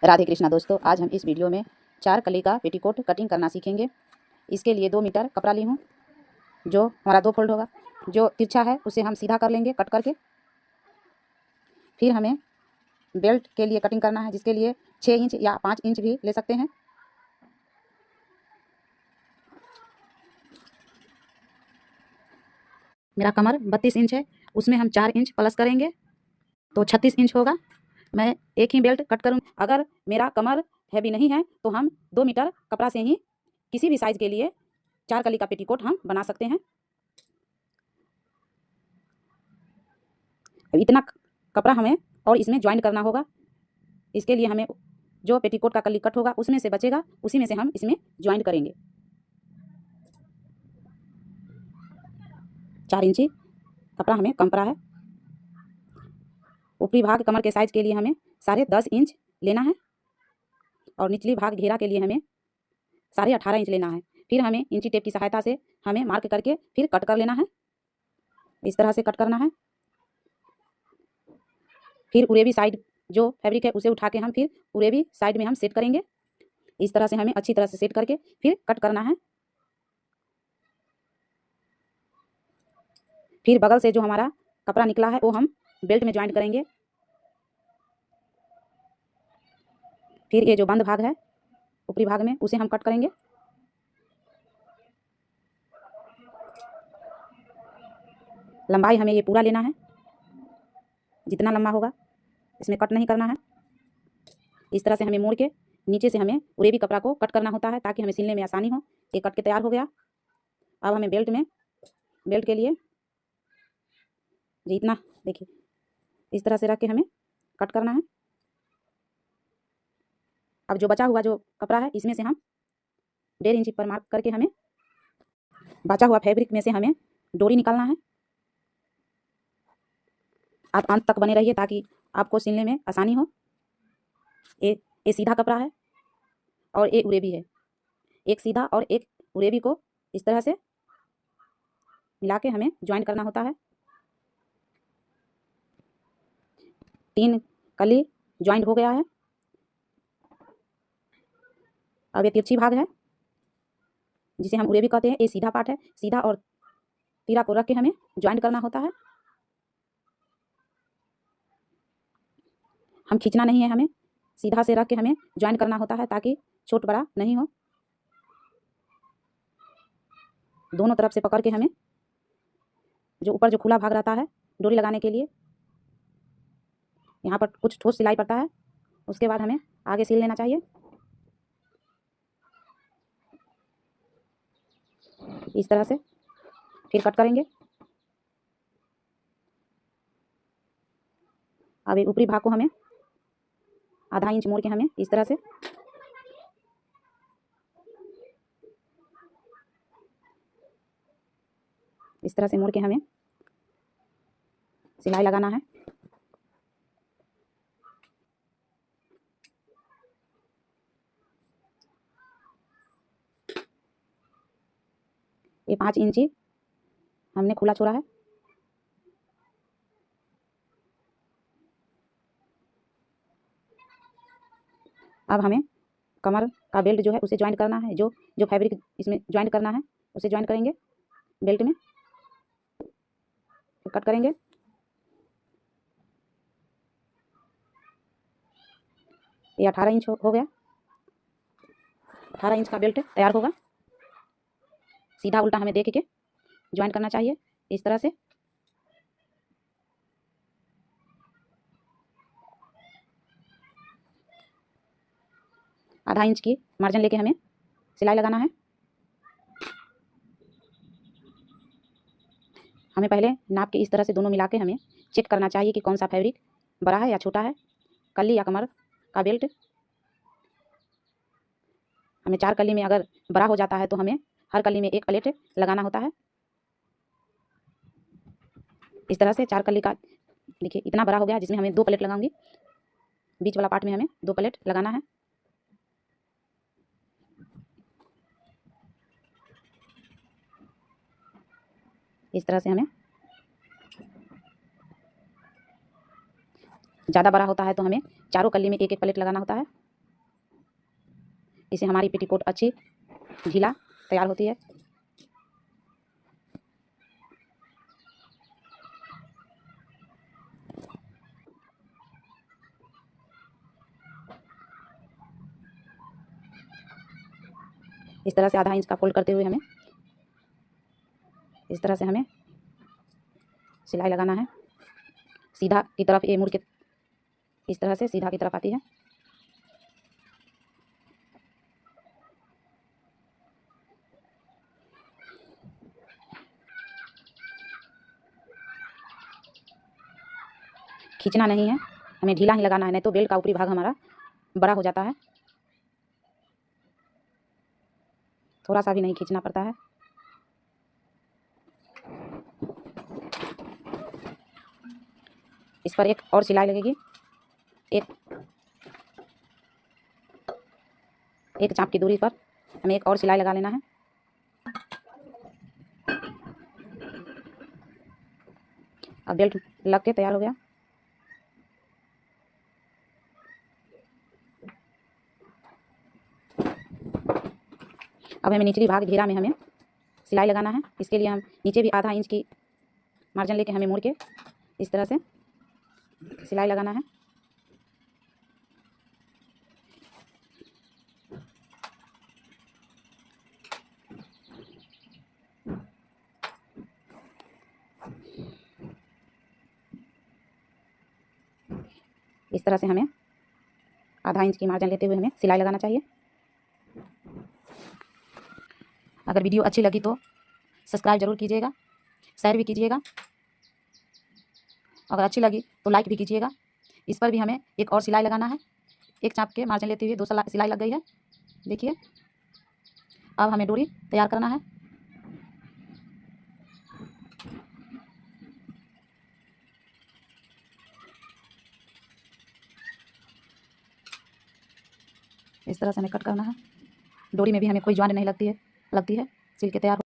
राधे कृष्णा दोस्तों, आज हम इस वीडियो में 4 कली का पेटीकोट कटिंग करना सीखेंगे। इसके लिए 2 मीटर कपड़ा ली हूँ, जो हमारा 2 फोल्ड होगा। जो तिरछा है उसे हम सीधा कर लेंगे कट करके। फिर हमें बेल्ट के लिए कटिंग करना है, जिसके लिए 6 इंच या 5 इंच भी ले सकते हैं। मेरा कमर 32 इंच है, उसमें हम 4 इंच प्लस करेंगे तो 36 इंच होगा। मैं एक ही बेल्ट कट करूँगी। अगर मेरा कमर हैवी नहीं है तो हम 2 मीटर कपड़ा से ही किसी भी साइज़ के लिए 4 कली का पेटीकोट हम बना सकते हैं। इतना कपड़ा हमें और इसमें ज्वाइंट करना होगा। इसके लिए हमें जो पेटीकोट का कली कट होगा उसमें से बचेगा, उसी में से हम इसमें ज्वाइंट करेंगे। 4 इंची कपड़ा हमें कम पड़ा है। ऊपरी भाग कमर के साइज के लिए हमें 10.5 इंच लेना है और निचली भाग घेरा के लिए हमें 18.5 इंच लेना है। फिर हमें इंची टेप की सहायता से हमें मार्क करके फिर कट कर लेना है। इस तरह से कट करना है। फिर उरेबी साइड जो फैब्रिक है उसे उठा के हम फिर उरेबी साइड में हम सेट करेंगे। इस तरह से हमें अच्छी तरह से सेट करके फिर कट करना है। फिर बगल से जो हमारा कपड़ा निकला है वो हम बेल्ट में ज्वाइंट करेंगे। फिर ये जो बंद भाग है ऊपरी भाग में उसे हम कट करेंगे। लंबाई हमें ये पूरा लेना है, जितना लंबा होगा इसमें कट नहीं करना है। इस तरह से हमें मोड़ के नीचे से हमें उरेबी कपड़ा को कट करना होता है ताकि हमें सिलने में आसानी हो। ये कट के तैयार हो गया। अब हमें बेल्ट के लिए जी इतना देखिए इस तरह से रख के हमें कट करना है। अब जो बचा हुआ जो कपड़ा है इसमें से हम 1.5 इंच पर मार्क करके हमें बचा हुआ फैब्रिक में से हमें डोरी निकालना है। आप अंत तक बने रहिए ताकि आपको सिलने में आसानी हो। ये सीधा कपड़ा है और ये उरेबी है। एक सीधा और एक उरेबी को इस तरह से मिला के हमें ज्वाइंट करना होता है। 3 कली ज्वाइंट हो गया है। अब ये तिरछी भाग है जिसे हम उरेबी कहते हैं, ये सीधा पार्ट है। सीधा और तीरा को रख के हमें ज्वाइंट करना होता है। हम खींचना नहीं है, हमें सीधा से रख के हमें ज्वाइंट करना होता है ताकि छोट बड़ा नहीं हो। दोनों तरफ से पकड़ के हमें जो ऊपर जो खुला भाग रहता है डोरी लगाने के लिए यहाँ पर कुछ ठोस सिलाई पड़ता है, उसके बाद हमें आगे सिल लेना चाहिए। इस तरह से फिर कट करेंगे। अब ये ऊपरी भाग को हमें आधा इंच मोड़ के हमें इस तरह से मोड़ के हमें सिलाई लगाना है। ये 5 इंची हमने खुला छोड़ा है। अब हमें कमर का बेल्ट जो है उसे ज्वाइंट करना है। जो फैब्रिक इसमें ज्वाइंट करना है उसे ज्वाइंट करेंगे बेल्ट में, फिर कट करेंगे। ये 18 इंच हो गया। 18 इंच का बेल्ट तैयार होगा। सीधा उल्टा हमें देख के ज्वाइंट करना चाहिए इस तरह से। आधा इंच की मार्जिन लेके हमें सिलाई लगाना है। हमें पहले नाप के इस तरह से दोनों मिला के हमें चेक करना चाहिए कि कौन सा फैब्रिक बड़ा है या छोटा है, कली या कमर का बेल्ट। हमें 4 कली में अगर बड़ा हो जाता है तो हमें हर कली में एक प्लेट लगाना होता है। इस तरह से 4 कली का देखिए इतना बड़ा हो गया, जिसमें हमें 2 प्लेट लगाऊंगी। बीच वाला पार्ट में हमें 2 प्लेट लगाना है। इस तरह से हमें ज़्यादा बड़ा होता है तो हमें चारों कली में एक एक प्लेट लगाना होता है। इससे हमारी पेटीकोट अच्छी ढीला तैयार होती है। इस तरह से आधा इंच का फोल्ड करते हुए हमें इस तरह से हमें सिलाई लगाना है। सीधा की तरफ ये मुड़ के इस तरह से सीधा की तरफ आती है। खींचना नहीं है, हमें ढीला ही लगाना है, नहीं तो बेल्ट का ऊपरी भाग हमारा बड़ा हो जाता है। थोड़ा सा भी नहीं खींचना पड़ता है। इस पर एक और सिलाई लगेगी। एक चाप की दूरी पर हमें एक और सिलाई लगा लेना है। अब बेल्ट लग के तैयार हो गया। अब हमें निचली भाग घेरा में हमें सिलाई लगाना है। इसके लिए हम नीचे भी आधा इंच की मार्जिन लेके हमें मोड़ के इस तरह से सिलाई लगाना है। इस तरह से हमें आधा इंच की मार्जिन लेते हुए हमें सिलाई लगाना चाहिए। अगर वीडियो अच्छी लगी तो सब्सक्राइब जरूर कीजिएगा, शेयर भी कीजिएगा। अगर अच्छी लगी तो लाइक भी कीजिएगा। इस पर भी हमें एक और सिलाई लगाना है। एक चाप के मार्जिन लेते हुए 2 सिलाई लग गई है, देखिए। अब हमें डोरी तैयार करना है। इस तरह से हमें कट करना है। डोरी में भी हमें कोई ज्वाइंट नहीं लगती है सिल के तैयार